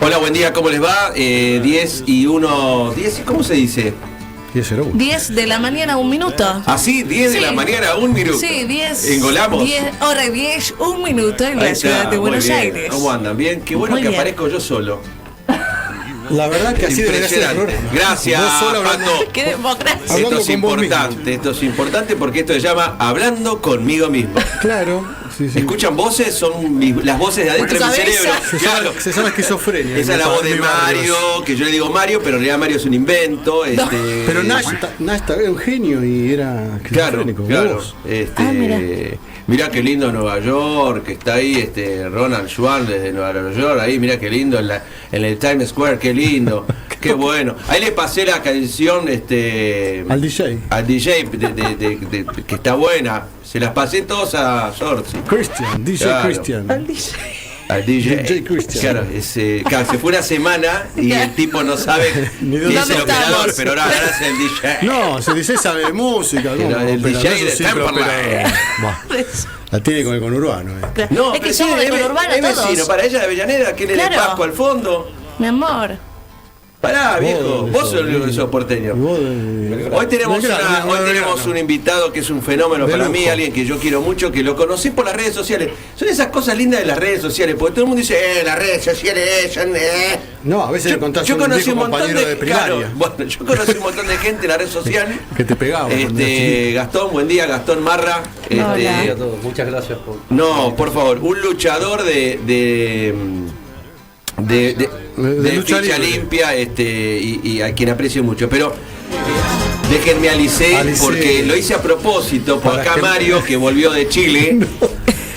Hola, buen día, ¿cómo les va? 10 y 1, 10, ¿cómo se dice? 10 de la mañana, 1 minuto. ¿Ah, sí? 10 de la mañana, 1 minuto. Sí, 10. ¿Engolamos? 10 horas 10, 1 minuto en la ciudad de Buenos Aires. ¿Cómo andan? Bien, qué bueno Muy que bien. aparezco yo solo. La verdad que así debería ser. Gracias, Vos solo Pato. Qué democracia. Esto es importante porque esto se llama Hablando conmigo mismo. Claro, sí. ¿Escuchan voces? Son las voces de adentro de mi cerebro. Claro. Se llama esquizofrenia. Esa es la voz de Mario, que yo le digo Mario, pero en realidad Mario es un invento. Pero Nash era un genio y era esquizofrénico. Claro. Mirá. Mirá qué lindo Nueva York, que está ahí Ronald Schwartz desde Nueva York, ahí mirá qué lindo en el Times Square, qué lindo, qué bueno. Ahí le pasé la canción al DJ. Al DJ que está buena, se las pasé todos a Sorsi. Christian, DJ Claro. Christian. Al DJ. Al DJ. DJ Christian. Claro, claro, se fue una semana y el tipo no sabe Ni quién dónde es el estamos. operador, pero ahora es el DJ. No, se dice sabe de música. Pero el DJ de Temperley. La tiene con el conurbano. No, Es que pero somos sí, de conurbano es vecino, todos. para ella de Avellaneda, que le de Claro. Pasco al fondo. Mi amor. Pará, viejo, vos sos el único que sos porteño. Hoy tenemos un invitado que es un fenómeno De para mí, lujo. alguien que yo quiero mucho, que lo conocí por las redes sociales. Son esas cosas lindas de las redes sociales, porque todo el mundo dice, las redes sociales son... No, a veces encontrás un conocí viejo un montón compañero de primaria. claro, bueno, yo conocí un montón de gente en la red social. Que te pegaba. cuando eras chiquito. Gastón, buen día, Gastón Marra. Hola. a todos. Muchas gracias por... No, por favor, un luchador de lucha ficha libre. limpia, y a quien aprecio mucho, pero déjenme Alicé, Alicé. porque lo hice a propósito, por Para acá que- Mario, que volvió de Chile,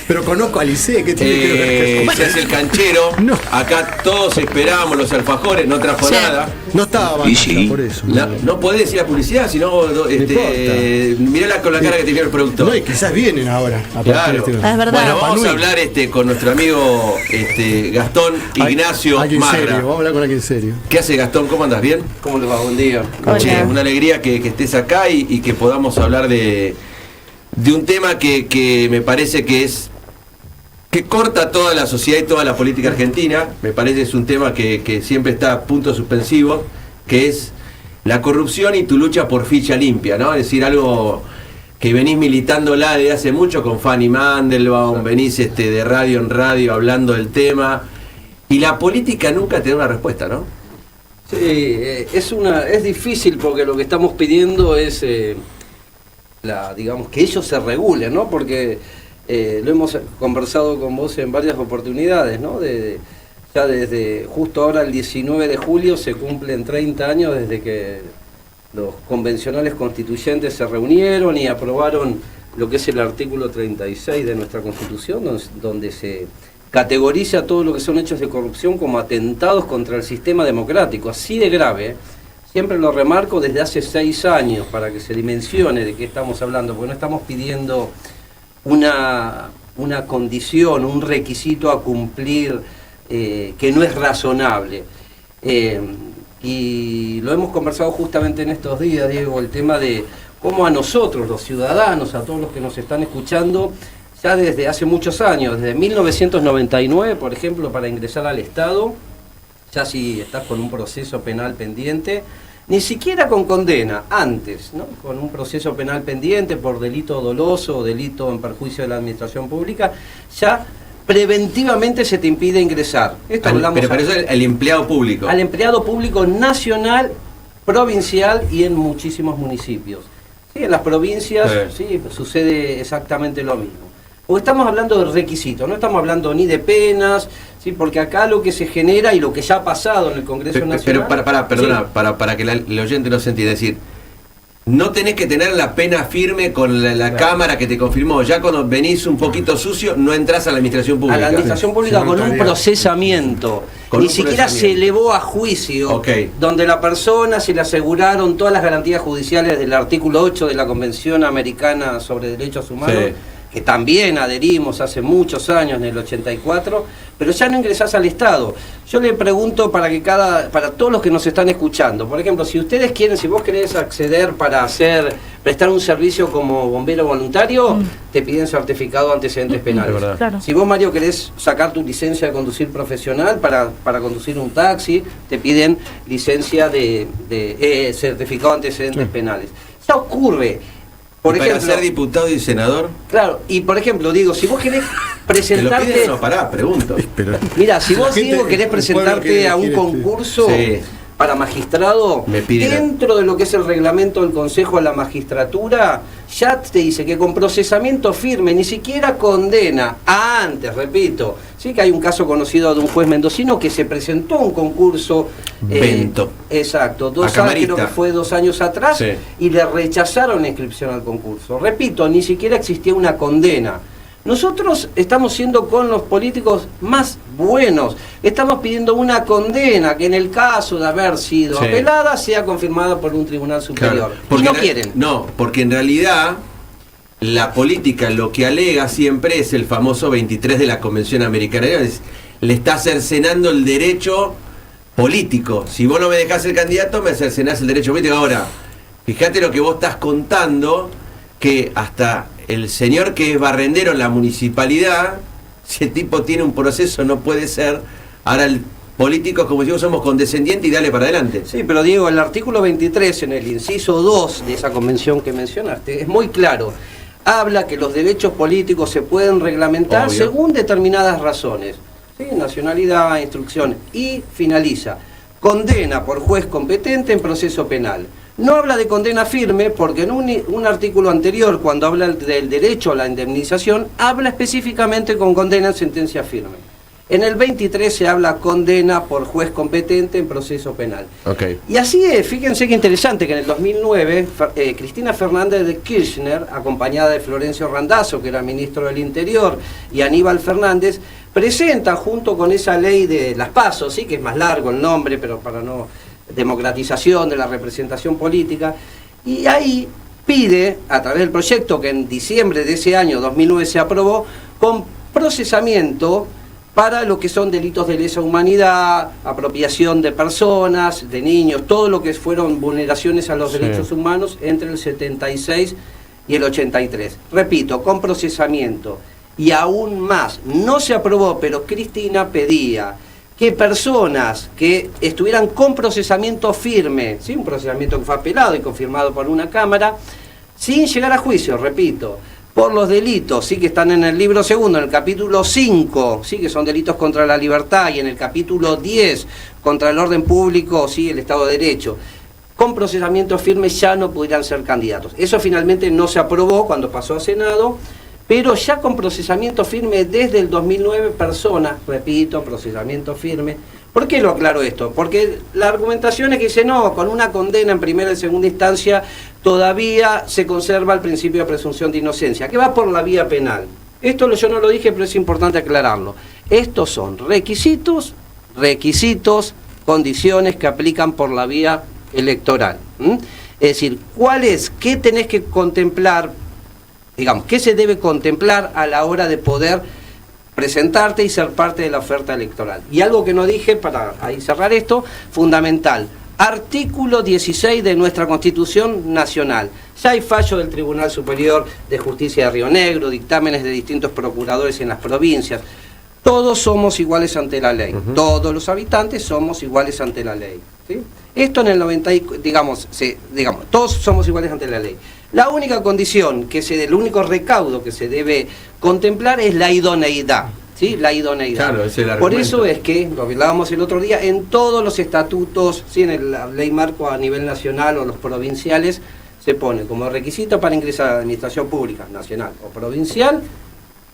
Pero conozco a Alice, que tiene que ver con se hace el canchero, No. acá todos esperábamos los alfajores, no trajo Sí. nada. No estaba Vanessa, por eso. No podés decir la publicidad, sino mirá con la cara que tenía el productor. No, y quizás vienen ahora. A partir Claro. de este- Es verdad. Bueno, vamos Panui. a hablar con nuestro amigo Gastón Ignacio Alguien serio, Marra. vamos a hablar con alguien serio. ¿Qué hace Gastón? ¿Cómo andas? ¿Bien? ¿Cómo les va? Buen día. Hola. Che, una alegría que estés acá y que podamos hablar de un tema que me parece que corta toda la sociedad y toda la política argentina. Me parece que es un tema que siempre está a punto suspensivo, que es la corrupción y tu lucha por ficha limpia, ¿no? Es decir, algo que venís militándola desde hace mucho con Fanny Mandelbaum, venís de radio en radio hablando del tema, y la política nunca te da una respuesta, ¿no? Sí, es difícil porque lo que estamos pidiendo es digamos que ellos se regulen, ¿no? Porque lo hemos conversado con vos en varias oportunidades, ¿no? Ya desde justo ahora el 19 de julio se cumplen 30 años desde que los convencionales constituyentes se reunieron y aprobaron lo que es el artículo 36 de nuestra Constitución, donde se categoriza todo lo que son hechos de corrupción como atentados contra el sistema democrático, así de grave. Siempre lo remarco desde hace 6 años para que se dimensione de qué estamos hablando, porque no estamos pidiendo una condición, un requisito a cumplir que no es razonable. Y lo hemos conversado justamente en estos días, Diego, el tema de cómo a nosotros, los ciudadanos, a todos los que nos están escuchando, ya desde hace muchos años, desde 1999, por ejemplo, para ingresar al Estado, ya si estás con un proceso penal pendiente, ni siquiera con condena, antes, ¿no? Con un proceso penal pendiente por delito doloso o delito en perjuicio de la administración pública, ya preventivamente se te impide ingresar. Esto hablamos Pero eso es el empleado público. al empleado público nacional, provincial y en muchísimos municipios. Sí, en las provincias sí, sucede exactamente lo mismo. Porque estamos hablando de requisitos, no estamos hablando ni de penas, sí, porque acá lo que se genera y lo que ya ha pasado en el Congreso Nacional... Pero para que el oyente no se entienda, es decir, no tenés que tener la pena firme con la Claro. cámara que te confirmó. Ya cuando venís un poquito sucio, no entras a la administración pública. A la administración pública Sí, con un voluntaria. procesamiento. Con Ni un siquiera se procesamiento. elevó a juicio, Ok. donde la persona se le aseguraron todas las garantías judiciales del artículo 8 de la Convención Americana sobre Derechos Humanos. Sí. que también adherimos hace muchos años, en el 84, pero ya no ingresás al Estado. Yo le pregunto para todos los que nos están escuchando, por ejemplo, si ustedes quieren, si vos querés acceder para prestar un servicio como bombero voluntario, te piden certificado de antecedentes penales. Claro. Si vos, Mario, querés sacar tu licencia de conducir profesional para conducir un taxi, te piden licencia de certificado de antecedentes penales. Ya ocurre. Por ejemplo, para ser diputado y senador. Claro, y por ejemplo, digo, si vos querés presentarte... ¿Te lo piden? No, pará, pregunto. Mira, si vos, gente, Diego, querés presentarte a un concurso para magistrado, dentro de lo que es el reglamento del Consejo de la Magistratura, ya te dice que con procesamiento firme, ni siquiera condena, antes, repito, sí que hay un caso conocido de un juez mendocino que se presentó a un concurso... Vento. Exacto, creo que fue 2 años atrás, y le rechazaron la inscripción al concurso. Repito, ni siquiera existía una condena. Nosotros estamos siendo con los políticos más buenos. Estamos pidiendo una condena que en el caso de haber sido apelada sea confirmada por un tribunal superior. Porque no quieren. No, porque en realidad la política lo que alega siempre es el famoso 23 de la Convención Americana. Le está cercenando el derecho político. Si vos no me dejás el candidato, me cercenás el derecho político. Ahora, fíjate lo que vos estás contando, que hasta el señor que es barrendero en la municipalidad, si el tipo tiene un proceso, no puede ser. Ahora el político, como decimos, somos condescendientes y dale para adelante. Sí, pero Diego, el artículo 23, en el inciso 2 de esa convención que mencionaste, es muy claro. Habla que los derechos políticos se pueden reglamentar según determinadas razones. ¿Sí? Nacionalidad, instrucción. Y finaliza. Condena por juez competente en proceso penal. No habla de condena firme porque en un artículo anterior, cuando habla del derecho a la indemnización, habla específicamente con condena en sentencia firme. En el 23 se habla condena por juez competente en proceso penal. Y así es, fíjense qué interesante que en el 2009 Cristina Fernández de Kirchner, acompañada de Florencio Randazzo, que era ministro del Interior, y Aníbal Fernández, presenta junto con esa ley de las PASO, ¿sí? Que es más largo el nombre, pero para no... democratización de la representación política, y ahí pide, a través del proyecto que en diciembre de ese año 2009 se aprobó, con procesamiento para lo que son delitos de lesa humanidad, apropiación de personas, de niños, todo lo que fueron vulneraciones a los derechos humanos entre el 76 y el 83. Repito, con procesamiento. Y aún más, no se aprobó, pero Cristina pedía que personas que estuvieran con procesamiento firme, ¿sí? Un procesamiento que fue apelado y confirmado por una Cámara, sin llegar a juicio, repito, por los delitos, sí, que están en el libro segundo, en el capítulo 5, sí, que son delitos contra la libertad, y en el capítulo 10, contra el orden público, sí, el Estado de Derecho, con procesamiento firme ya no pudieran ser candidatos. Eso finalmente no se aprobó cuando pasó a Senado, pero ya con procesamiento firme desde el 2009 personas, repito, procesamiento firme. ¿Por qué lo aclaro esto? Porque la argumentación es que dice, no, con una condena en primera y segunda instancia todavía se conserva el principio de presunción de inocencia, que va por la vía penal. Esto yo no lo dije, pero es importante aclararlo. Estos son requisitos, condiciones que aplican por la vía electoral. Es decir, ¿qué tenés que contemplar? Digamos, ¿qué se debe contemplar a la hora de poder presentarte y ser parte de la oferta electoral? Y algo que no dije, para ahí cerrar esto, fundamental. Artículo 16 de nuestra Constitución Nacional. Ya hay fallo del Tribunal Superior de Justicia de Río Negro, dictámenes de distintos procuradores en las provincias. Todos somos iguales ante la ley. Todos los habitantes somos iguales ante la ley. ¿Sí? Esto en el 90, digamos, todos somos iguales ante la ley. La única condición, el único recaudo que se debe contemplar es la idoneidad. ¿Sí? La idoneidad. Claro, es el argumento. Por eso es que, lo hablábamos el otro día, en todos los estatutos, ¿sí? En la ley marco a nivel nacional o los provinciales, se pone como requisito para ingresar a la administración pública, nacional o provincial,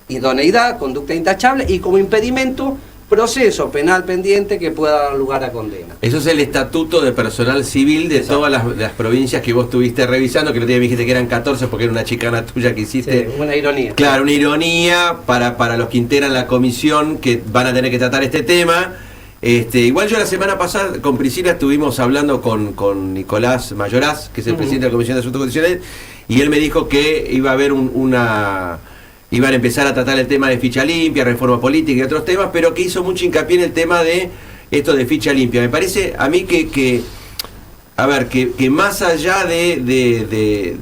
idoneidad, conducta intachable, y como impedimento, proceso penal pendiente que pueda dar lugar a condena. Eso es el estatuto de personal civil de todas las provincias que vos estuviste revisando, que el otro día me dijiste que eran 14 porque era una chicana tuya que hiciste. Sí, una ironía. Claro, una ironía para los que integran la comisión que van a tener que tratar este tema. Igual yo la semana pasada con Priscila estuvimos hablando con Nicolás Mayoraz, que es el presidente de la Comisión de Asuntos Constitucionales, y él me dijo que iba a haber una iban a empezar a tratar el tema de ficha limpia, reforma política y otros temas, pero que hizo mucho hincapié en el tema de esto de ficha limpia. Me parece a mí que más allá de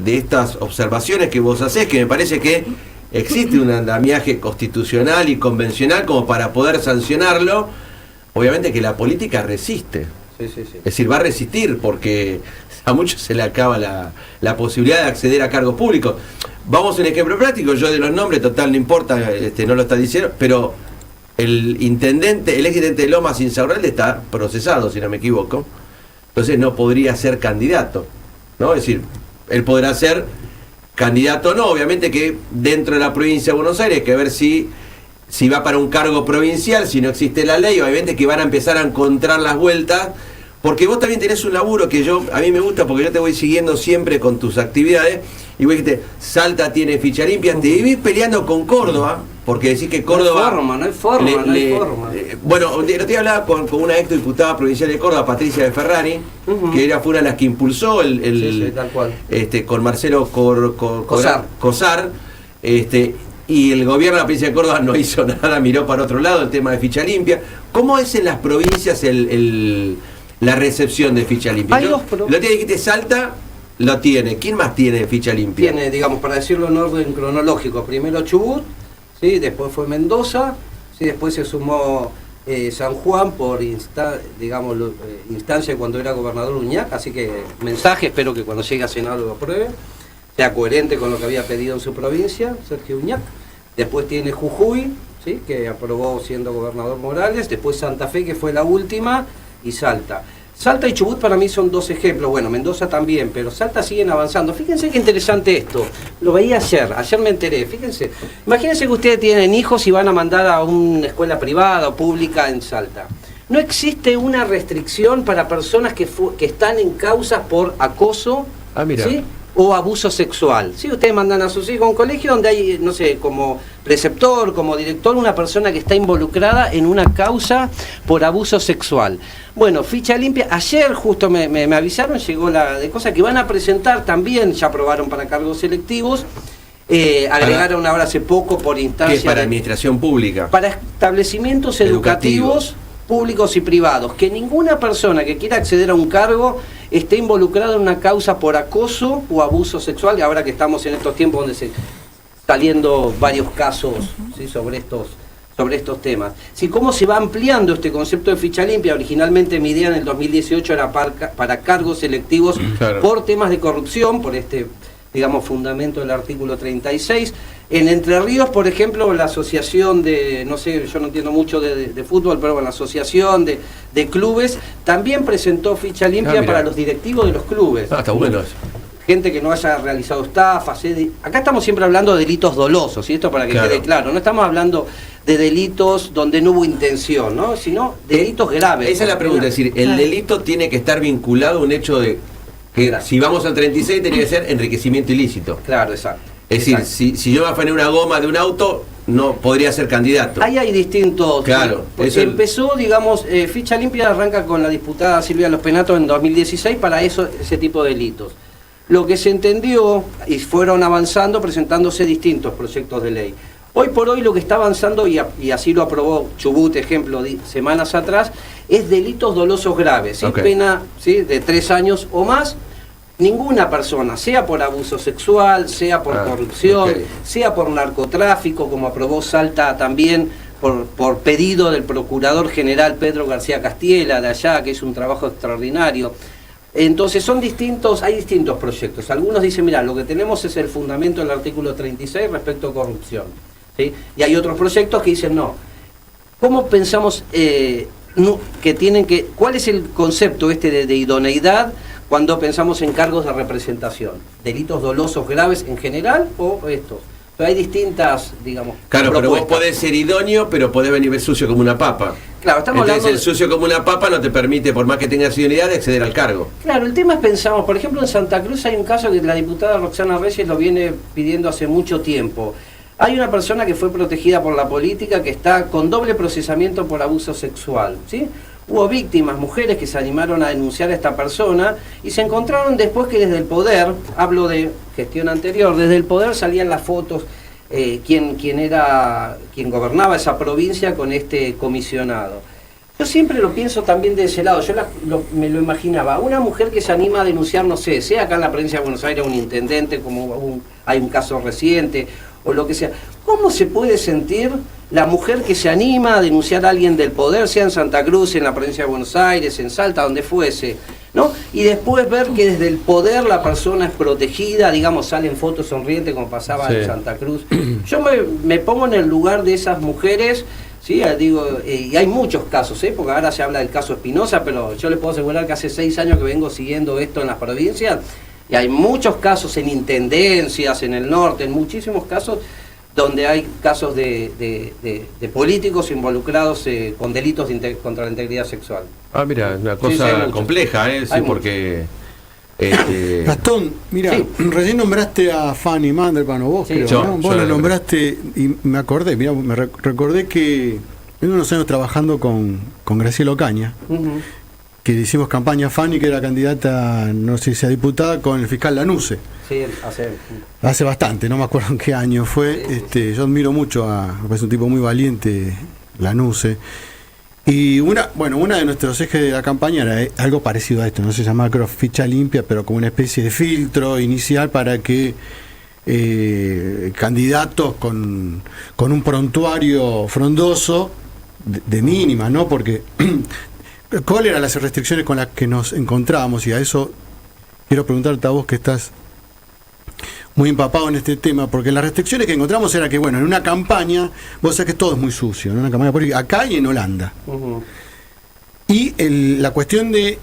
estas observaciones que vos hacés, que me parece que existe un andamiaje constitucional y convencional como para poder sancionarlo, obviamente que la política resiste. Sí. Es decir, va a resistir porque a muchos se le acaba la posibilidad de acceder a cargos públicos. Vamos a un ejemplo práctico, yo de los nombres, total, no importa, no lo está diciendo, pero el ex intendente de Lomas Insaurralde está procesado, si no me equivoco, entonces no podría ser candidato, ¿no? Es decir, él podrá ser candidato o no, obviamente que dentro de la provincia de Buenos Aires hay que ver si va para un cargo provincial, si no existe la ley, obviamente que van a empezar a encontrar las vueltas, porque vos también tenés un laburo que a mí me gusta, porque yo te voy siguiendo siempre con tus actividades, y vos dijiste, Salta tiene ficha limpia, te vivís peleando con Córdoba, porque decís que Córdoba... No hay forma. Bueno, el otro día hablaba con una ex diputada provincial de Córdoba, Patricia de Ferrari, que fue una de las que impulsó sí, tal cual. Con Marcelo Cosar, y el gobierno de la provincia de Córdoba no hizo nada, miró para otro lado el tema de ficha limpia. ¿Cómo es en las provincias la recepción de ficha limpia? Lo que dijiste, Salta lo tiene. ¿Quién más tiene ficha limpia? Tiene, digamos, para decirlo en orden cronológico, primero Chubut, ¿sí? Después fue Mendoza, ¿sí? Después se sumó San Juan por instancia cuando era gobernador Uñac, así que mensaje, espero que cuando llegue a Senado lo apruebe, sea coherente con lo que había pedido en su provincia, Sergio Uñac. Después tiene Jujuy, ¿sí? Que aprobó siendo gobernador Morales, después Santa Fe, que fue la última, y Salta. Salta y Chubut para mí son dos ejemplos, bueno, Mendoza también, pero Salta siguen avanzando. Fíjense qué interesante esto, lo veía ayer me enteré, fíjense. Imagínense que ustedes tienen hijos y van a mandar a una escuela privada o pública en Salta. No existe una restricción para personas que están en causas por acoso, ¿sí? O abuso sexual. ¿Sí? Ustedes mandan a sus hijos a un colegio donde hay, no sé, como preceptor, como director, una persona que está involucrada en una causa por abuso sexual. Bueno, ficha limpia. Ayer justo me avisaron, llegó la de cosas que van a presentar también, ya aprobaron para cargos selectivos, agregaron ahora hace poco por instancia... ¿Qué es para administración pública? Para establecimientos educativos públicos y privados, que ninguna persona que quiera acceder a un cargo esté involucrada en una causa por acoso o abuso sexual, y ahora que estamos en estos tiempos donde se saliendo varios casos, ¿sí? sobre estos temas. ¿Sí? ¿Cómo se va ampliando este concepto de ficha limpia? Originalmente mi idea en el 2018 era para cargos selectivos por temas de corrupción, por fundamento del artículo 36. En Entre Ríos, por ejemplo, la asociación de, no sé, yo no entiendo mucho de fútbol, pero bueno, la asociación de clubes también presentó ficha limpia para los directivos de los clubes. Está bueno eso. Gente que no haya realizado estafas. Acá estamos siempre hablando de delitos dolosos, y esto para que quede claro, no estamos hablando de delitos donde no hubo intención, ¿no? Sino delitos graves. Esa es la pregunta, es decir, el delito tiene que estar vinculado a un hecho de que si vamos al 36 tiene que ser enriquecimiento ilícito. Claro, exacto. Es decir, si yo me afané una goma de un auto, no podría ser candidato. Ahí hay distintos... Claro. Porque empezó, ficha limpia arranca con la diputada Silvia Los Penatos en 2016 para ese tipo de delitos. Lo que se entendió, y fueron avanzando, presentándose distintos proyectos de ley. Hoy por hoy lo que está avanzando, y así lo aprobó Chubut, ejemplo, semanas atrás, es delitos dolosos graves, ¿sí? Pena, ¿sí? de 3 años o más. Ninguna persona, sea por abuso sexual, sea por corrupción, sea por narcotráfico, como aprobó Salta también por pedido del Procurador General Pedro García Castiela de allá, que es un trabajo extraordinario. Entonces hay distintos proyectos. Algunos dicen, mira, lo que tenemos es el fundamento del artículo 36 respecto a corrupción, ¿sí? Y hay otros proyectos que dicen, no, ¿cómo pensamos cuál es el concepto de idoneidad cuando pensamos en cargos de representación? ¿Delitos dolosos graves en general o estos? Pero hay distintas, Claro, propuestas. pero vos podés ser idóneo, pero podés venir sucio como una papa. Claro, estamos Entonces, hablando... el sucio como una papa no te permite, por más que tengas idoneidad, de acceder al cargo. Claro, el tema es pensamos, por ejemplo, en Santa Cruz hay un caso que la diputada Roxana Reyes lo viene pidiendo hace mucho tiempo. Hay una persona que fue protegida por la política que está con doble procesamiento por abuso sexual, ¿sí? Hubo víctimas, mujeres que se animaron a denunciar a esta persona y se encontraron después que desde el poder, hablo de gestión anterior, desde el poder salían las fotos quien gobernaba esa provincia con este comisionado. Yo siempre lo pienso también de ese lado, me lo imaginaba, una mujer que se anima a denunciar, no sé, sea acá en la provincia de Buenos Aires un intendente, como hay un caso reciente, o lo que sea. ¿Cómo se puede sentir la mujer que se anima a denunciar a alguien del poder, sea en Santa Cruz, en la provincia de Buenos Aires, en Salta, donde fuese, ¿no? Y después ver que desde el poder la persona es protegida, digamos, salen fotos sonrientes como pasaba en Santa Cruz. Yo me pongo en el lugar de esas mujeres. Sí, digo, y hay muchos casos, porque ahora se habla del caso Espinosa, pero yo les puedo asegurar que hace 6 años que vengo siguiendo esto en las provincias, y hay muchos casos en intendencias, en el norte, en muchísimos casos, donde hay casos de políticos involucrados con delitos contra la integridad sexual. Ah, mira, una cosa compleja, sí, porque... Gastón, mira, recién nombraste a Fanny Mandelbaum, o vos, creo, ¿no? Vos la nombraste y me acordé, mirá, recordé que en unos años trabajando con Graciela Ocaña, que le hicimos campaña a Fanny, que era candidata, no sé si a diputada, con el fiscal Lanuse. Sí, hace bastante, no me acuerdo en qué año fue. Yo admiro mucho me parece un tipo muy valiente, Lanuse. Y una de nuestros ejes de la campaña era algo parecido a esto, no se llama ficha limpia, pero como una especie de filtro inicial para que candidatos con un prontuario frondoso de mínima, ¿no? Porque ¿cuáles eran las restricciones con las que nos encontrábamos? Y a eso quiero preguntarte a vos, que estás muy empapado en este tema, porque las restricciones que encontramos era que, bueno, en una campaña, vos sabés que todo es muy sucio, en una campaña política, acá y en Holanda. Y la cuestión de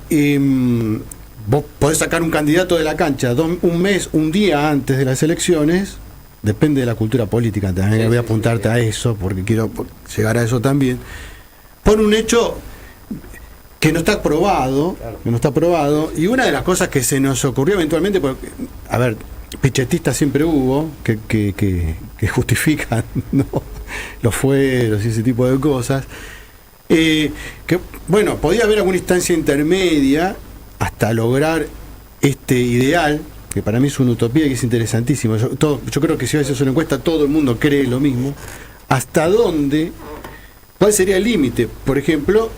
vos podés sacar un candidato de la cancha un día antes de las elecciones, depende de la cultura política también, voy a apuntarte a eso, porque quiero llegar a eso también, por un hecho que no está aprobado, y una de las cosas que se nos ocurrió eventualmente, porque, a ver, pichetistas siempre hubo, que justifican, ¿no?, los fueros y ese tipo de cosas, que, bueno, podía haber alguna instancia intermedia hasta lograr este ideal, que para mí es una utopía y que es interesantísimo. Yo creo que si haces una encuesta, todo el mundo cree lo mismo. ¿Hasta dónde? ¿Cuál sería el límite? Por ejemplo,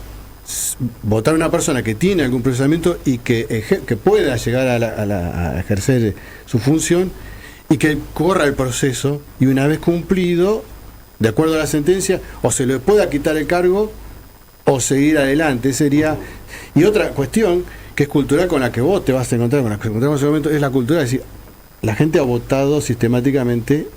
votar a una persona que tiene algún procesamiento y que pueda llegar a ejercer su función y que corra el proceso, y una vez cumplido, de acuerdo a la sentencia, o se le pueda quitar el cargo o seguir adelante. Sería. Y otra cuestión que es cultural, con la que vos te vas a encontrar, con la que encontramos en ese momento, es la cultura de decir, la gente ha votado sistemáticamente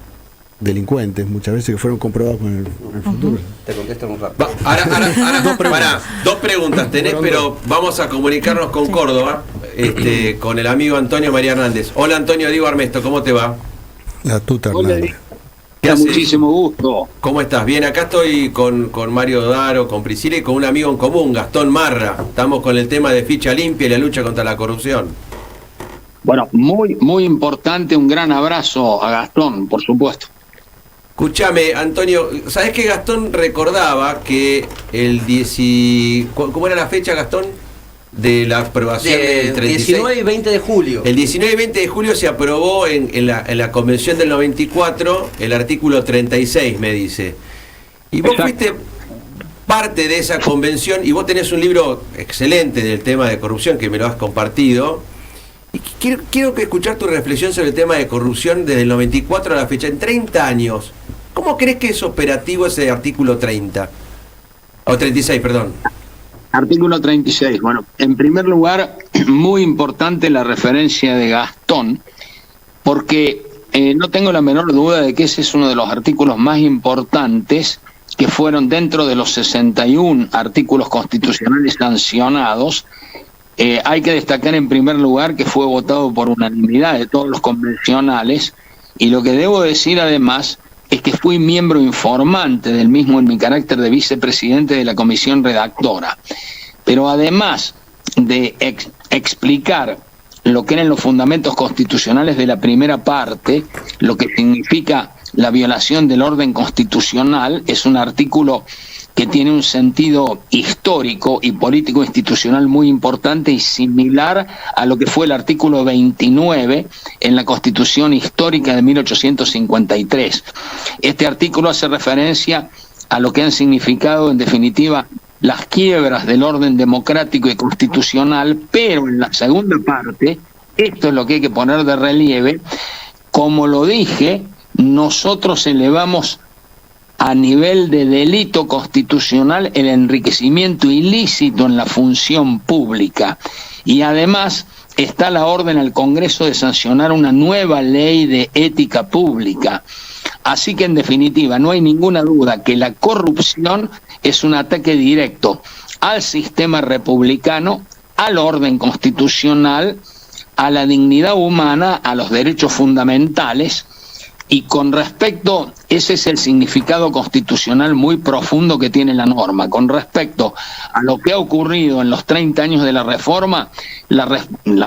delincuentes, muchas veces, que fueron comprobados con el futuro. Te contesto un rato. Ahora, dos preguntas tenés, pero vamos a comunicarnos con Córdoba, con el amigo Antonio María Hernández. Hola, Antonio, Diego Armesto, ¿cómo te va? La tuta Hernández. ¿Qué haces? Muchísimo gusto. ¿Cómo estás? Bien, acá estoy con Mario Daro, con Priscila y con un amigo en común, Gastón Marra. Estamos con el tema de ficha limpia y la lucha contra la corrupción. Bueno, muy, muy importante, un gran abrazo a Gastón, por supuesto. Escúchame, Antonio, ¿sabés que Gastón recordaba que ¿cómo era la fecha, Gastón? De la aprobación del 36. 19 y 20 de julio. El 19 y 20 de julio se aprobó en la convención del 94 el artículo 36, me dice. Y vos fuiste parte de esa convención, y vos tenés un libro excelente del tema de corrupción que me lo has compartido. Y quiero escuchar tu reflexión sobre el tema de corrupción desde el 94 a la fecha, en 30 años. ¿Cómo crees que es operativo ese artículo 30? O 36, perdón. Artículo 36. Bueno, en primer lugar, muy importante la referencia de Gastón, porque no tengo la menor duda de que ese es uno de los artículos más importantes que fueron dentro de los 61 artículos constitucionales sancionados. Hay que destacar en primer lugar que fue votado por unanimidad de todos los convencionales, y lo que debo decir además es que fui miembro informante del mismo en mi carácter de vicepresidente de la comisión redactora. Pero además de explicar lo que eran los fundamentos constitucionales de la primera parte, lo que significa la violación del orden constitucional, es un artículo que tiene un sentido histórico y político institucional muy importante y similar a lo que fue el artículo 29 en la Constitución histórica de 1853. Este artículo hace referencia a lo que han significado, en definitiva, las quiebras del orden democrático y constitucional, pero en la segunda parte, esto es lo que hay que poner de relieve, como lo dije, nosotros elevamos a nivel de delito constitucional el enriquecimiento ilícito en la función pública. Y además está la orden al Congreso de sancionar una nueva ley de ética pública. Así que en definitiva no hay ninguna duda que la corrupción es un ataque directo al sistema republicano, al orden constitucional, a la dignidad humana, a los derechos fundamentales. Y con respecto, ese es el significado constitucional muy profundo que tiene la norma. Con respecto a lo que ha ocurrido en los 30 años de la reforma, la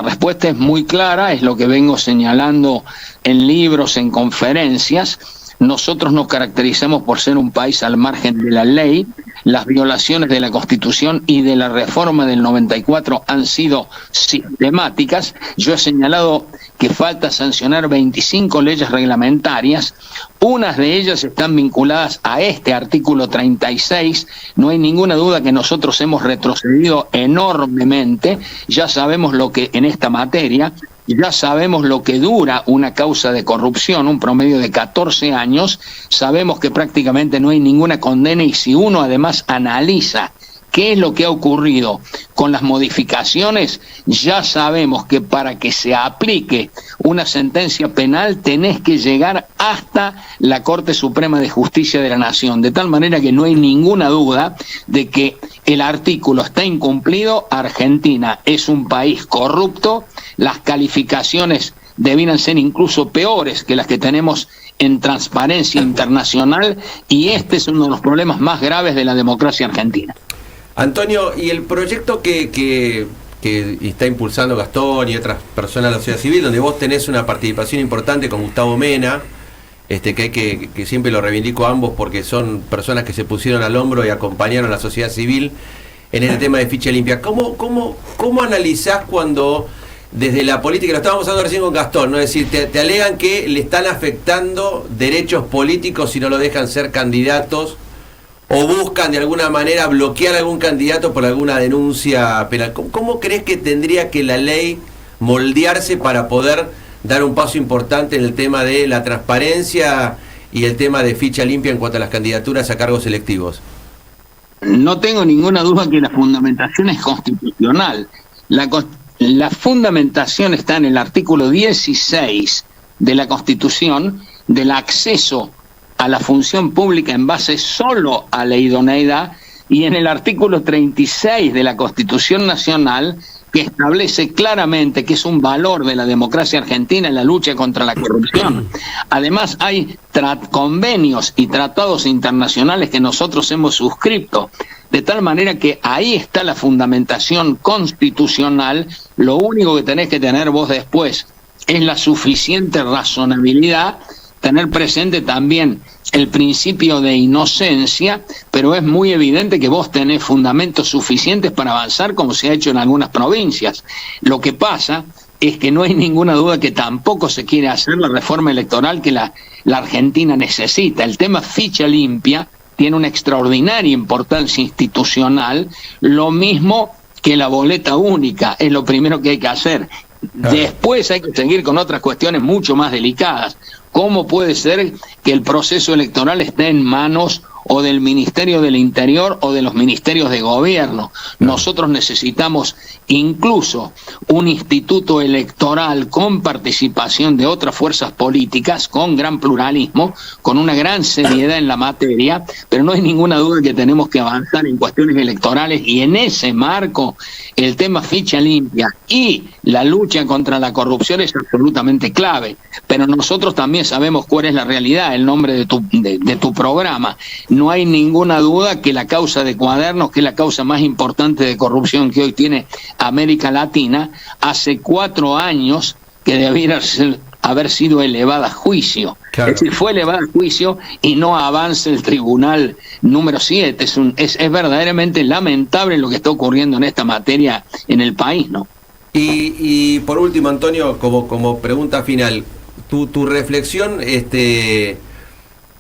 respuesta es muy clara, es lo que vengo señalando en libros, en conferencias. Nosotros nos caracterizamos por ser un país al margen de la ley. Las violaciones de la Constitución y de la reforma del 94 han sido sistemáticas. Yo he señalado que falta sancionar 25 leyes reglamentarias. Unas de ellas están vinculadas a este artículo 36. No hay ninguna duda que nosotros hemos retrocedido enormemente. Ya sabemos lo que en esta materia, ya sabemos lo que dura una causa de corrupción, un promedio de 14 años. Sabemos que prácticamente no hay ninguna condena, y si uno además analiza qué es lo que ha ocurrido con las modificaciones, ya sabemos que para que se aplique una sentencia penal tenés que llegar hasta la Corte Suprema de Justicia de la Nación, de tal manera que no hay ninguna duda de que el artículo está incumplido. Argentina es un país corrupto, las calificaciones debieran ser incluso peores que las que tenemos en Transparencia Internacional, y este es uno de los problemas más graves de la democracia argentina. Antonio, y el proyecto que está impulsando Gastón y otras personas de la sociedad civil, donde vos tenés una participación importante con Gustavo Mena, que siempre lo reivindico a ambos porque son personas que se pusieron al hombro y acompañaron a la sociedad civil en el tema de ficha limpia. ¿Cómo analizás cuando desde la política, lo estábamos hablando recién con Gastón, ¿no? Es decir, te alegan que le están afectando derechos políticos si no lo dejan ser candidatos, o buscan de alguna manera bloquear a algún candidato por alguna denuncia penal? ¿Cómo crees que tendría que la ley moldearse para poder dar un paso importante en el tema de la transparencia y el tema de ficha limpia en cuanto a las candidaturas a cargos electivos? No tengo ninguna duda que la fundamentación es constitucional. La fundamentación está en el artículo 16 de la Constitución, del acceso a la función pública en base solo a la idoneidad, y en el artículo 36 de la Constitución Nacional, que establece claramente que es un valor de la democracia argentina en la lucha contra la corrupción. Además, hay convenios y tratados internacionales que nosotros hemos suscrito, de tal manera que ahí está la fundamentación constitucional. Lo único que tenés que tener vos después es la suficiente razonabilidad, tener presente también el principio de inocencia, pero es muy evidente que vos tenés fundamentos suficientes para avanzar, como se ha hecho en algunas provincias. Lo que pasa es que no hay ninguna duda que tampoco se quiere hacer la reforma electoral que la Argentina necesita. El tema ficha limpia tiene una extraordinaria importancia institucional, lo mismo que la boleta única, es lo primero que hay que hacer. Después hay que seguir con otras cuestiones mucho más delicadas. ¿Cómo puede ser que el proceso electoral esté en manos o del Ministerio del Interior o de los ministerios de gobierno? Nosotros necesitamos incluso un instituto electoral con participación de otras fuerzas políticas, con gran pluralismo, con una gran seriedad en la materia, pero no hay ninguna duda que tenemos que avanzar en cuestiones electorales, y en ese marco el tema ficha limpia y la lucha contra la corrupción es absolutamente clave. Pero nosotros también sabemos cuál es la realidad, el nombre de tu programa. No hay ninguna duda que la causa de Cuadernos, que es la causa más importante de corrupción que hoy tiene América Latina, hace 4 años que debiera ser haber sido elevada a juicio. Claro. Es decir, fue elevada a juicio y no avanza el tribunal número 7. Es verdaderamente lamentable lo que está ocurriendo en esta materia en el país, ¿no? Y por último, Antonio, como pregunta final, tu reflexión,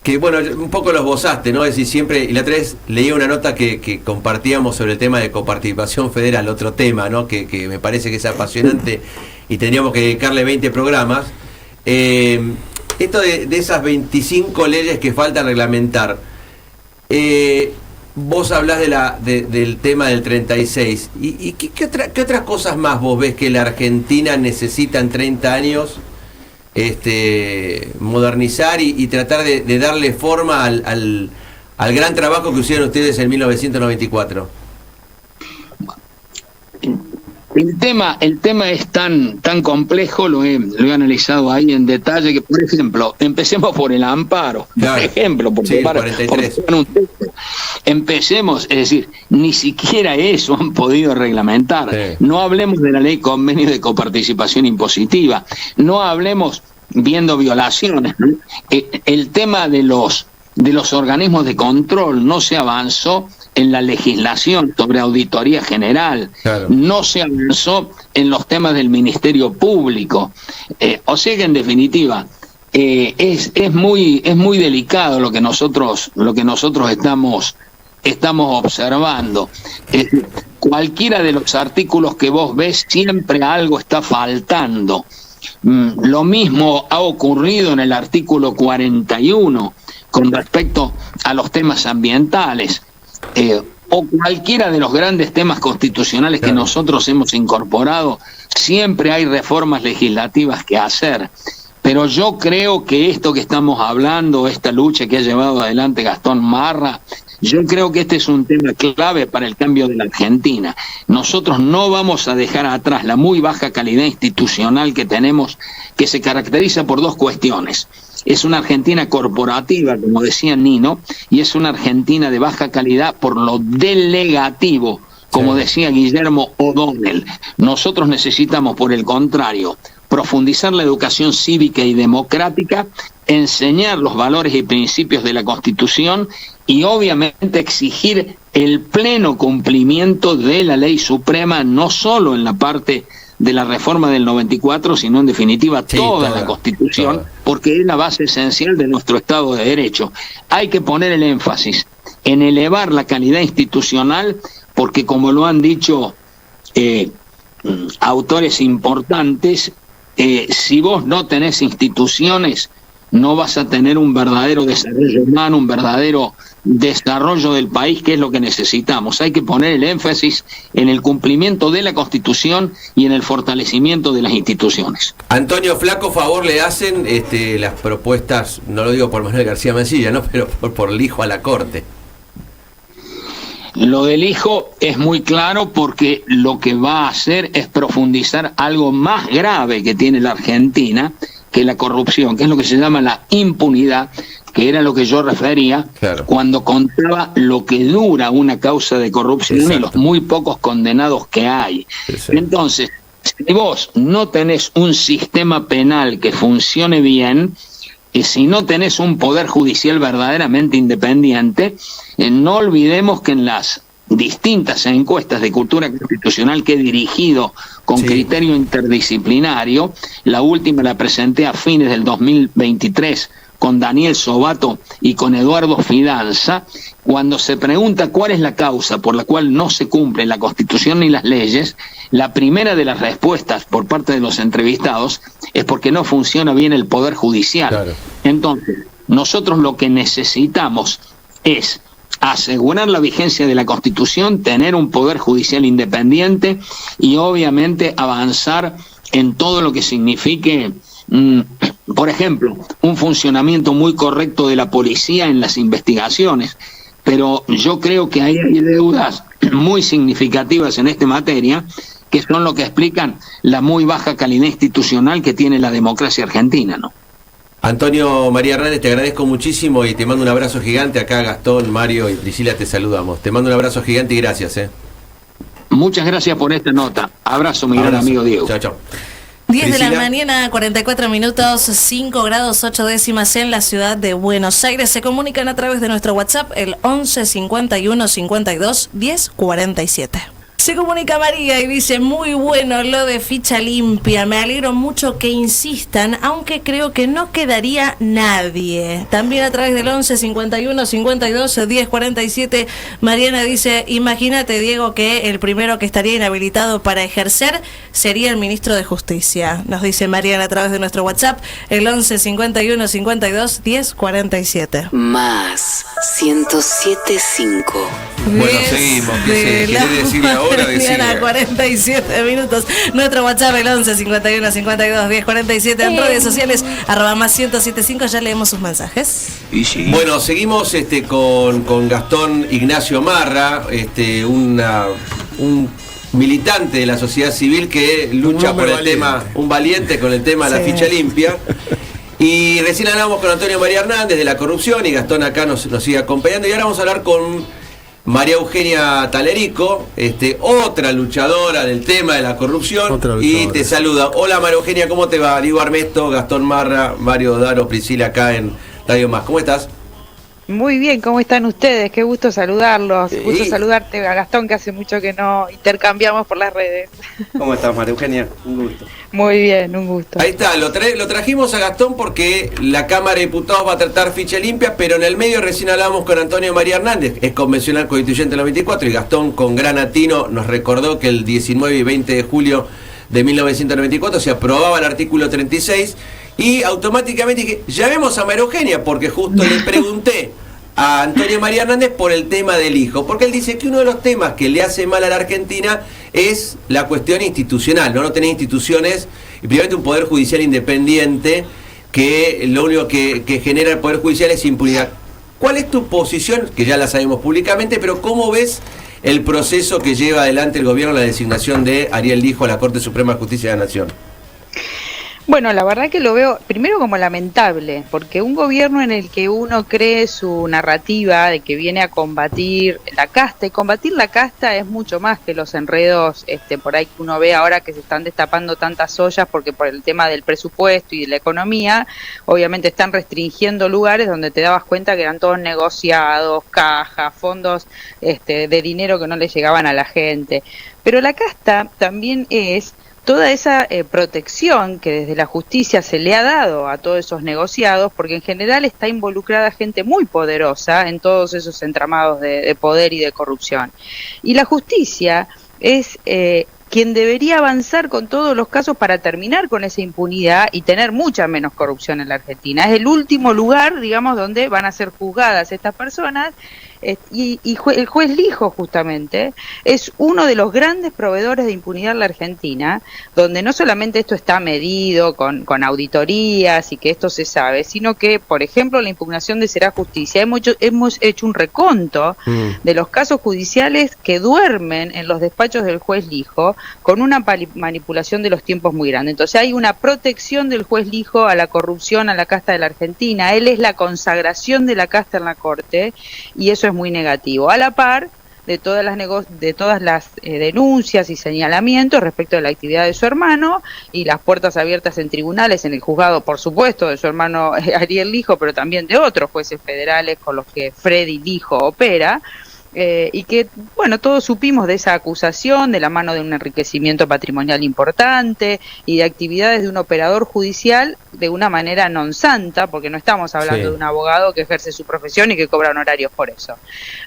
que bueno, un poco lo esbozaste, ¿no? Es decir, siempre, y la otra vez leía una nota que compartíamos sobre el tema de coparticipación federal, otro tema, ¿no? Que me parece que es apasionante y tendríamos que dedicarle 20 programas. Esto de esas 25 leyes que faltan reglamentar, vos hablás del tema del 36, ¿y qué otras cosas más vos ves que la Argentina necesita en 30 años modernizar y tratar de darle forma al gran trabajo que hicieron ustedes en 1994? El tema es tan complejo, lo he analizado ahí en detalle, que por ejemplo, empecemos por el amparo, claro. Por ejemplo, porque sí, 43. Empecemos, es decir, ni siquiera eso han podido reglamentar. Sí. No hablemos de la ley convenio de coparticipación impositiva, no hablemos viendo violaciones, ¿no? El tema de los organismos de control no se avanzó en la legislación sobre auditoría general, claro. No se avanzó en los temas del Ministerio Público, o sea que en definitiva es muy delicado lo que nosotros estamos observando. Cualquiera de los artículos que vos ves, siempre algo está faltando. Lo mismo ha ocurrido en el artículo 41 con respecto a los temas ambientales, o cualquiera de los grandes temas constitucionales que nosotros hemos incorporado. Siempre hay reformas legislativas que hacer, pero yo creo que esto que estamos hablando, esta lucha que ha llevado adelante Gastón Marra, yo creo que este es un tema clave para el cambio de la Argentina. Nosotros no vamos a dejar atrás la muy baja calidad institucional que tenemos, que se caracteriza por dos cuestiones. Es una Argentina corporativa, como decía Nino, y es una Argentina de baja calidad por lo delegativo, como decía Guillermo O'Donnell. Nosotros necesitamos, por el contrario, profundizar la educación cívica y democrática, enseñar los valores y principios de la Constitución y obviamente exigir el pleno cumplimiento de la ley suprema, no solo en la parte de la reforma del 94, sino en definitiva toda la Constitución, porque es la base esencial de nuestro Estado de Derecho. Hay que poner el énfasis en elevar la calidad institucional, porque como lo han dicho autores importantes, si vos no tenés instituciones, no vas a tener un verdadero desarrollo humano, un verdadero desarrollo del país, que es lo que necesitamos. Hay que poner el énfasis en el cumplimiento de la Constitución y en el fortalecimiento de las instituciones. Antonio, flaco favor le hacen las propuestas, no lo digo por Manuel García Mancilla, ¿no? Pero por el hijo a la Corte. Lo del hijo es muy claro, porque lo que va a hacer es profundizar algo más grave que tiene la Argentina, que la corrupción, que es lo que se llama la impunidad, que era lo que yo refería cuando contaba lo que dura una causa de corrupción y los muy pocos condenados que hay. Entonces, si vos no tenés un sistema penal que funcione bien, si no tenés un poder judicial verdaderamente independiente, no olvidemos que en las distintas encuestas de cultura constitucional que he dirigido con criterio interdisciplinario, la última la presenté a fines del 2023 con Daniel Sobato y con Eduardo Fidanza, cuando se pregunta cuál es la causa por la cual no se cumple la Constitución ni las leyes, la primera de las respuestas por parte de los entrevistados es porque no funciona bien el Poder Judicial. Entonces, nosotros lo que necesitamos es asegurar la vigencia de la Constitución, tener un Poder Judicial independiente y obviamente avanzar en todo lo que signifique, por ejemplo, un funcionamiento muy correcto de la policía en las investigaciones. Pero yo creo que hay deudas muy significativas en esta materia, que son lo que explican la muy baja calidad institucional que tiene la democracia argentina, ¿no? Antonio María Hernández, te agradezco muchísimo y te mando un abrazo gigante. Acá Gastón, Mario y Priscila te saludamos. Te mando un abrazo gigante y gracias. Muchas gracias por esta nota. Abrazo, mi gran amigo Diego. Chao, chao. 10 de la Priscila. mañana, 44 minutos, 5 grados 8 décimas en la ciudad de Buenos Aires. Se comunican a través de nuestro WhatsApp, el 11 51 52 10 47. Se comunica María y dice: muy bueno lo de ficha limpia, me alegro mucho que insistan, aunque creo que no quedaría nadie. También a través del 11 51 52 10 47, Mariana dice: imagínate, Diego, que el primero que estaría inhabilitado para ejercer sería el ministro de Justicia. Nos dice Mariana a través de nuestro WhatsApp, el 11 51 52 10 47. Más 107.5. Bueno, seguimos. ¿Qué se quiere decir ahora? Mañana, 47 minutos. Nuestro WhatsApp, el 11 51 52 10 47. En redes sociales, @más 107.5. Ya leemos sus mensajes. Bueno, seguimos con Gastón Ignacio Marra, un militante de la sociedad civil que lucha por el tema, un valiente con el tema de la ficha limpia. Y recién hablamos con Antonio María Hernández de la corrupción y Gastón acá nos sigue acompañando. Y ahora vamos a hablar con María Eugenia Talerico, otra luchadora del tema de la corrupción. Y te saluda. Hola María Eugenia, ¿cómo te va? Diego Armesto, Gastón Marra, Mario Daro, Priscila acá en Radio Más. ¿Cómo estás? Muy bien, ¿cómo están ustedes? Qué gusto saludarlos. Gusto saludarte a Gastón, que hace mucho que no intercambiamos por las redes. ¿Cómo estás, María Eugenia? Un gusto. Muy bien, un gusto. Ahí está, lo trajimos a Gastón porque la Cámara de Diputados va a tratar ficha limpia, pero en el medio recién hablamos con Antonio María Hernández, es convencional constituyente del 94, y Gastón con gran atino nos recordó que el 19 y 20 de julio de 1994 se aprobaba el artículo 36 y automáticamente dije, llamemos a María Eugenia, porque justo le pregunté a Antonio María Hernández por el tema del hijo, porque él dice que uno de los temas que le hace mal a la Argentina es la cuestión institucional, no tener instituciones y principalmente un poder judicial independiente, que lo único que genera el poder judicial es impunidad. ¿Cuál es tu posición? Que ya la sabemos públicamente, pero ¿cómo ves el proceso que lleva adelante el gobierno, la designación de Ariel Lijo a la Corte Suprema de Justicia de la Nación? Bueno, la verdad que lo veo primero como lamentable, porque un gobierno en el que uno cree su narrativa de que viene a combatir la casta, y combatir la casta es mucho más que los enredos por ahí que uno ve ahora que se están destapando tantas ollas, porque por el tema del presupuesto y de la economía, obviamente están restringiendo lugares donde te dabas cuenta que eran todos negociados, cajas, fondos de dinero que no le llegaban a la gente. Pero la casta también es toda esa protección que desde la justicia se le ha dado a todos esos negociados, porque en general está involucrada gente muy poderosa en todos esos entramados de poder y de corrupción. Y la justicia es quien debería avanzar con todos los casos para terminar con esa impunidad y tener mucha menos corrupción en la Argentina. Es el último lugar, digamos, donde van a ser juzgadas estas personas. Y el juez Lijo, justamente, es uno de los grandes proveedores de impunidad en la Argentina, donde no solamente esto está medido con auditorías y que esto se sabe, sino que, por ejemplo, la impugnación de Será Justicia, hemos hecho un reconto de los casos judiciales que duermen en los despachos del juez Lijo con una manipulación de los tiempos muy grande. Entonces hay una protección del juez Lijo a la corrupción, a la casta de la Argentina. Él es la consagración de la casta en la Corte, y eso es muy negativo, a la par de todas las denuncias y señalamientos respecto de la actividad de su hermano y las puertas abiertas en tribunales, en el juzgado, por supuesto, de su hermano Ariel Lijo, pero también de otros jueces federales con los que Freddy Lijo opera. Y que, bueno, todos supimos de esa acusación de la mano de un enriquecimiento patrimonial importante y de actividades de un operador judicial de una manera non santa, porque no estamos hablando de un abogado que ejerce su profesión y que cobra honorarios por eso.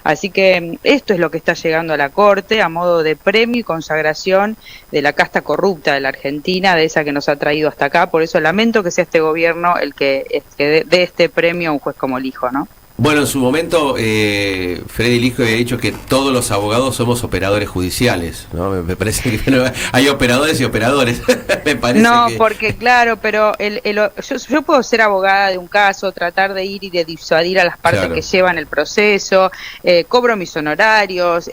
Así que esto es lo que está llegando a la Corte a modo de premio y consagración de la casta corrupta de la Argentina, de esa que nos ha traído hasta acá. Por eso lamento que sea este gobierno el que dé este premio a un juez como Lijo, ¿no? Bueno, en su momento Freddy Lijo había dicho que todos los abogados somos operadores judiciales, ¿no? Me parece que hay operadores y operadores. Me parece no, que... porque claro, pero yo puedo ser abogada de un caso, tratar de ir y de disuadir a las partes que llevan el proceso, cobro mis honorarios,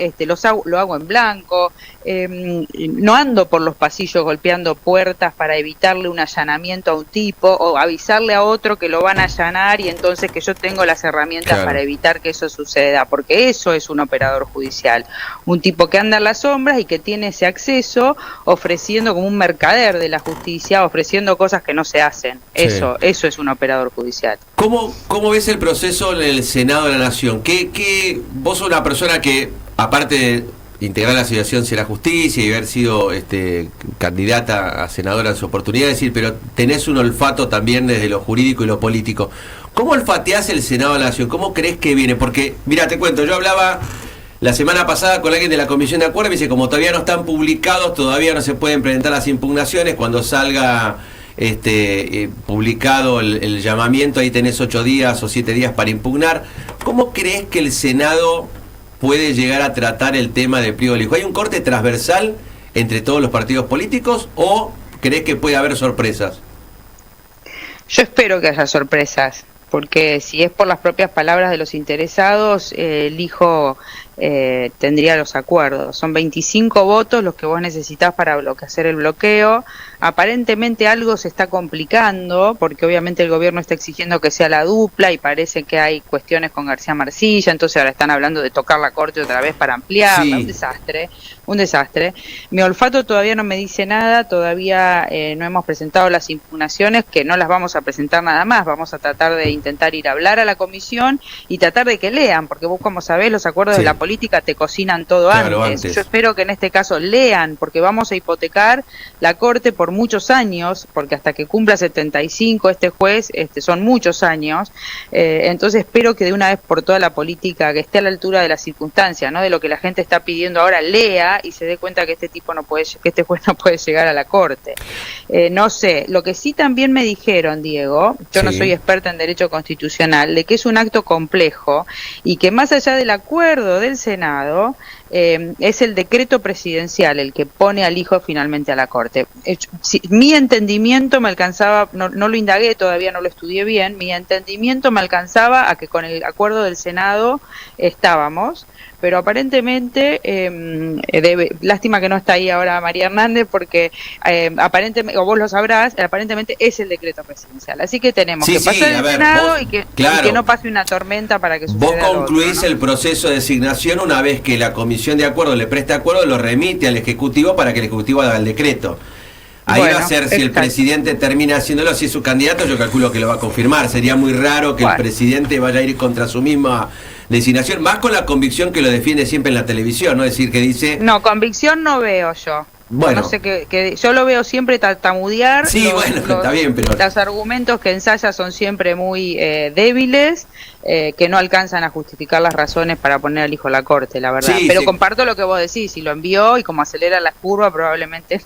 lo hago en blanco, no ando por los pasillos golpeando puertas para evitarle un allanamiento a un tipo o avisarle a otro que lo van a allanar y entonces que yo tengo las herramientas herramientas Claro. para evitar que eso suceda, porque eso es un operador judicial, un tipo que anda en las sombras y que tiene ese acceso ofreciendo como un mercader de la justicia, ofreciendo cosas que no se hacen. Sí. Eso es un operador judicial. ¿Cómo ves el proceso en el Senado de la Nación? Vos sos una persona que, aparte de integrar la Asociación Será Justicia y haber sido candidata a senadora en su oportunidad, es decir, pero tenés un olfato también desde lo jurídico y lo político. ¿Cómo olfateás el Senado de la Nación? ¿Cómo crees que viene? Porque, mira, te cuento, yo hablaba la semana pasada con alguien de la Comisión de Acuerdo y me dice, como todavía no están publicados, todavía no se pueden presentar las impugnaciones, cuando salga publicado el llamamiento, ahí tenés 8 días o 7 días para impugnar. ¿Cómo crees que el Senado puede llegar a tratar el tema de pliego del hijo? ¿Hay un corte transversal entre todos los partidos políticos o crees que puede haber sorpresas? Yo espero que haya sorpresas, porque si es por las propias palabras de los interesados, el hijo tendría los acuerdos. Son 25 votos los que vos necesitás para hacer el bloqueo. Aparentemente algo se está complicando, porque obviamente el gobierno está exigiendo que sea la dupla y parece que hay cuestiones con García Marcilla, entonces ahora están hablando de tocar la corte otra vez para ampliarla. Sí. Un desastre. Mi olfato todavía no me dice nada, todavía no hemos presentado las impugnaciones, que no las vamos a presentar nada más, vamos a tratar de intentar ir a hablar a la comisión y tratar de que lean, porque vos, como sabés, los acuerdos de la política te cocinan todo antes. Yo espero que en este caso lean, porque vamos a hipotecar la corte por muchos años, porque hasta que cumpla 75 este juez, son muchos años. Entonces espero que de una vez por todas la política, que esté a la altura de las circunstancias, ¿no?, de lo que la gente está pidiendo ahora, lea y se dé cuenta que este juez no puede llegar a la corte. No sé, lo que sí también me dijeron, Diego, yo no soy experta en derecho constitucional, de que es un acto complejo y que más allá del acuerdo del Senado, es el decreto presidencial el que pone al hijo finalmente a la corte. Mi entendimiento me alcanzaba, no lo indagué, todavía no lo estudié bien, mi entendimiento me alcanzaba a que con el acuerdo del Senado estábamos, pero aparentemente, lástima que no está ahí ahora María Hernández, porque aparentemente, o vos lo sabrás, aparentemente es el decreto presidencial. Así que tenemos que pasar el Senado y que no pase una tormenta para que suceda. Vos concluís otro, ¿no? El proceso de designación una vez que la Comisión de Acuerdo le presta acuerdo, lo remite al Ejecutivo para que el Ejecutivo haga el decreto. Ahí va a ser, si el presidente termina haciéndolo, si es su candidato, yo calculo que lo va a confirmar. Sería muy raro que el presidente vaya a ir contra su misma designación, más con la convicción que lo defiende siempre en la televisión, ¿no? Es decir, que dice... No, convicción no veo yo. Bueno. No sé, que yo lo veo siempre tartamudear. Sí, está bien, pero... Los argumentos que ensaya son siempre muy débiles, que no alcanzan a justificar las razones para poner al hijo a la corte, la verdad. Sí, pero comparto lo que vos decís, si lo envió y como acelera la curva, probablemente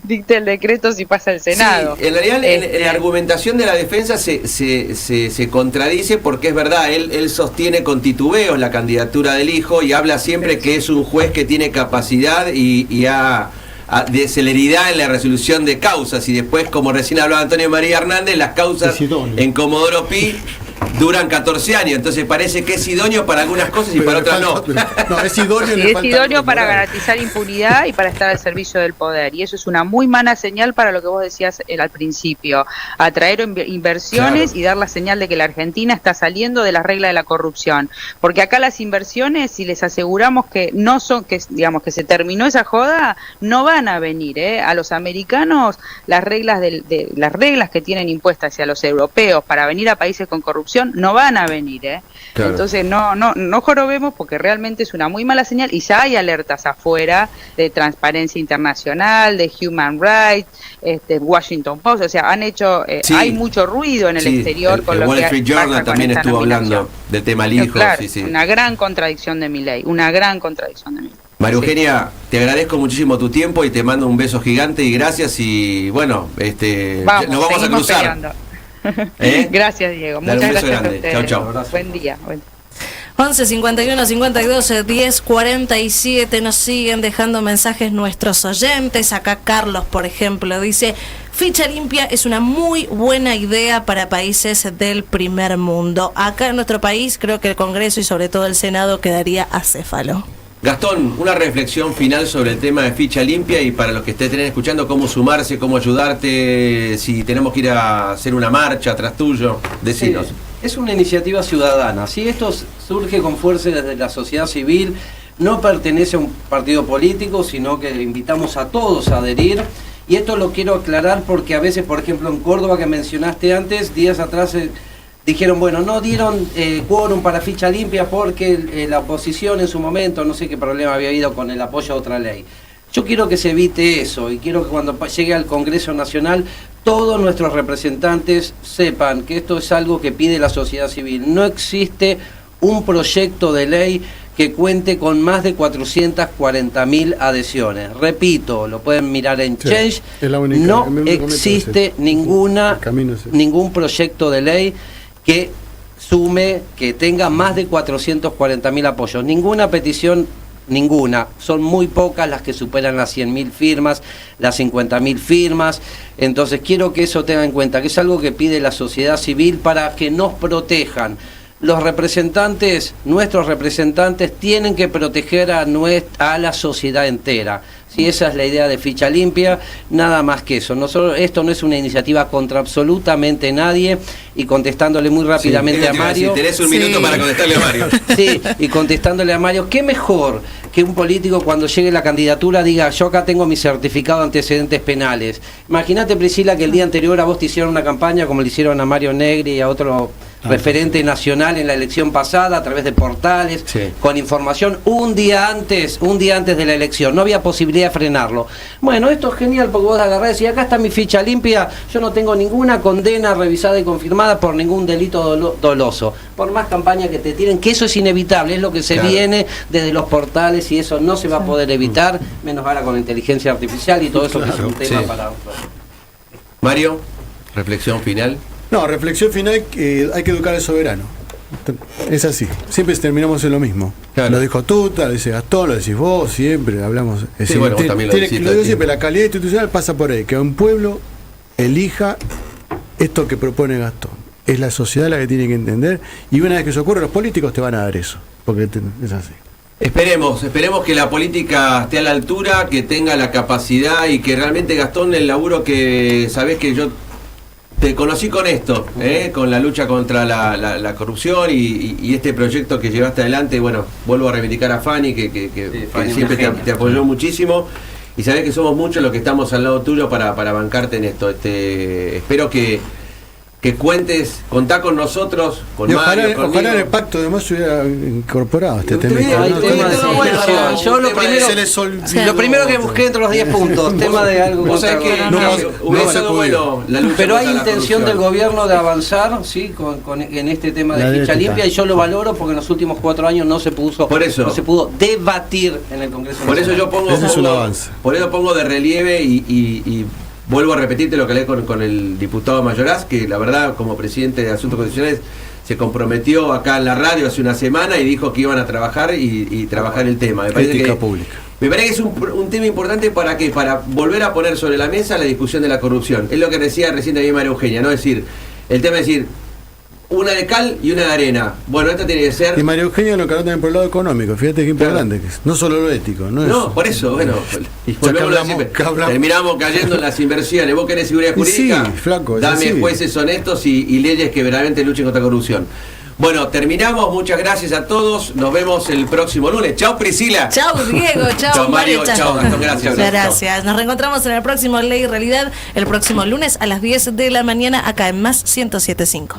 dicte el decreto si pasa el Senado. Sí, en realidad en la argumentación de la defensa se contradice, porque es verdad, él sostiene con titubeos la candidatura del hijo y habla siempre que es un juez que tiene capacidad y de celeridad en la resolución de causas, y después, como recién hablaba Antonio María Hernández, las causas en Comodoro Pi duran 14 años, entonces parece que es idóneo para algunas cosas y para otras no. No, es idóneo, sí, es idóneo para garantizar impunidad y para estar al servicio del poder, y eso es una muy mala señal para lo que vos decías al principio, atraer inversiones y dar la señal de que la Argentina está saliendo de las reglas de la corrupción, porque acá las inversiones, si les aseguramos que no son, que digamos que se terminó esa joda, no van a venir, a los americanos las reglas las reglas que tienen impuestas hacia los europeos para venir a países con corrupción no van a venir, Claro. Entonces no jorobemos, porque realmente es una muy mala señal, y ya hay alertas afuera de Transparencia Internacional, de Human Rights, Washington Post, o sea, han hecho, hay mucho ruido en el exterior con el lo Wall que Street Journal también estuvo hablando del tema del hijo. Claro, una gran contradicción de Milei, María Eugenia, te agradezco muchísimo tu tiempo y te mando un beso gigante y gracias, y bueno, nos vamos a cruzar. Peleando. Gracias, Diego. Dale, muchas gracias grande. a ustedes. Chau. Buen día. 11 51 52 10 47. Nos siguen dejando mensajes nuestros oyentes. Acá Carlos, por ejemplo, dice: ficha limpia es una muy buena idea para países del primer mundo. Acá en nuestro país creo que el Congreso y sobre todo el Senado quedaría acéfalo. Gastón, una reflexión final sobre el tema de ficha limpia, y para los que estén escuchando, cómo sumarse, cómo ayudarte, si tenemos que ir a hacer una marcha atrás tuyo, decinos. es una iniciativa ciudadana. Si esto surge con fuerza desde la sociedad civil, no pertenece a un partido político, sino que invitamos a todos a adherir. Y esto lo quiero aclarar porque a veces, por ejemplo, en Córdoba, que mencionaste antes, días atrás dijeron, bueno, no dieron quórum para ficha limpia porque la oposición en su momento, no sé qué problema había habido con el apoyo a otra ley. Yo quiero que se evite eso y quiero que cuando llegue al Congreso Nacional todos nuestros representantes sepan que esto es algo que pide la sociedad civil. No existe un proyecto de ley que cuente con más de 440.000 adhesiones. Repito, lo pueden mirar en Change, no existe ningún proyecto de ley que sume, que tenga más de 440.000 apoyos. Ninguna petición, ninguna. Son muy pocas las que superan las 100.000 firmas, las 50.000 firmas. Entonces quiero que eso tenga en cuenta, que es algo que pide la sociedad civil para que nos protejan. Los representantes, nuestros representantes, tienen que proteger a la sociedad entera. Sí, esa es la idea de Ficha Limpia, nada más que eso. Esto no es una iniciativa contra absolutamente nadie. Y contestándole muy rápidamente a Mario... Si tenés un minuto para contestarle a Mario. Sí, y contestándole a Mario, ¿qué mejor que un político cuando llegue la candidatura diga, yo acá tengo mi certificado de antecedentes penales? Imagínate, Priscila, que el día anterior a vos te hicieron una campaña como le hicieron a Mario Negri y a otro referente nacional en la elección pasada a través de portales, con información un día antes de la elección. No había posibilidad de frenarlo. Bueno, esto es genial porque vos agarrás y decís, acá está mi ficha limpia, yo no tengo ninguna condena revisada y confirmada por ningún delito doloso. Por más campaña que te tiren, que eso es inevitable, es lo que se viene desde los portales y eso no se va a poder evitar, menos ahora con inteligencia artificial y todo eso que es un tema para... Mario, reflexión final. No, reflexión final, que hay que educar al soberano. Es así, siempre terminamos en lo mismo. Claro. Lo dijo Tuta, lo dice Gastón, lo decís vos, siempre hablamos. Sí, bueno, vos también lo digo siempre, la calidad institucional pasa por ahí, que un pueblo elija esto que propone Gastón. Es la sociedad la que tiene que entender, y una vez que eso ocurre, los políticos te van a dar eso, porque es así. Esperemos que la política esté a la altura, que tenga la capacidad y que realmente Gastón, el laburo que sabés que yo te conocí con esto, con la lucha contra la corrupción y este proyecto que llevaste adelante. Bueno, vuelvo a reivindicar a Fanny, que Fanny siempre te apoyó muchísimo, y sabés que somos muchos los que estamos al lado tuyo para bancarte en esto. Espero que cuentes, contá con nosotros, con Mario, conmigo. Ojalá el pacto de más se hubiera incorporado este tema. Lo primero que busqué entre los 10 puntos, tema de algo contra pero hay intención del gobierno de avanzar, ¿sí? en este tema de ficha limpia, y yo lo valoro porque en los últimos 4 años no se pudo debatir en el Congreso Nacional. Por eso pongo de relieve y vuelvo a repetirte lo que hablé con el diputado Mayoraz, que la verdad, como presidente de Asuntos Constitucionales, se comprometió acá en la radio hace una semana y dijo que iban a trabajar y trabajar el tema. Me parece que es un tema importante para volver a poner sobre la mesa la discusión de la corrupción. Es lo que decía recién también María Eugenia, ¿no? Es decir, el tema es decir, una de cal y una de arena. Bueno, esto tiene que ser... Y María Eugenia lo encaró también por el lado económico, fíjate qué importante que es. No solo lo ético, ¿no? Por eso, bueno, terminamos cayendo en las inversiones. ¿Vos querés seguridad jurídica? Sí, flaco, dame jueces honestos y leyes que verdaderamente luchen contra la corrupción. Bueno, terminamos. Muchas gracias a todos. Nos vemos el próximo lunes. Chao, Priscila. Chao, Diego. Chao, Mario. Chao, Gastón. Gracias. Gracias. Nos reencontramos en el próximo Ley y Realidad el próximo lunes a las 10 de la mañana acá en Más 107.5.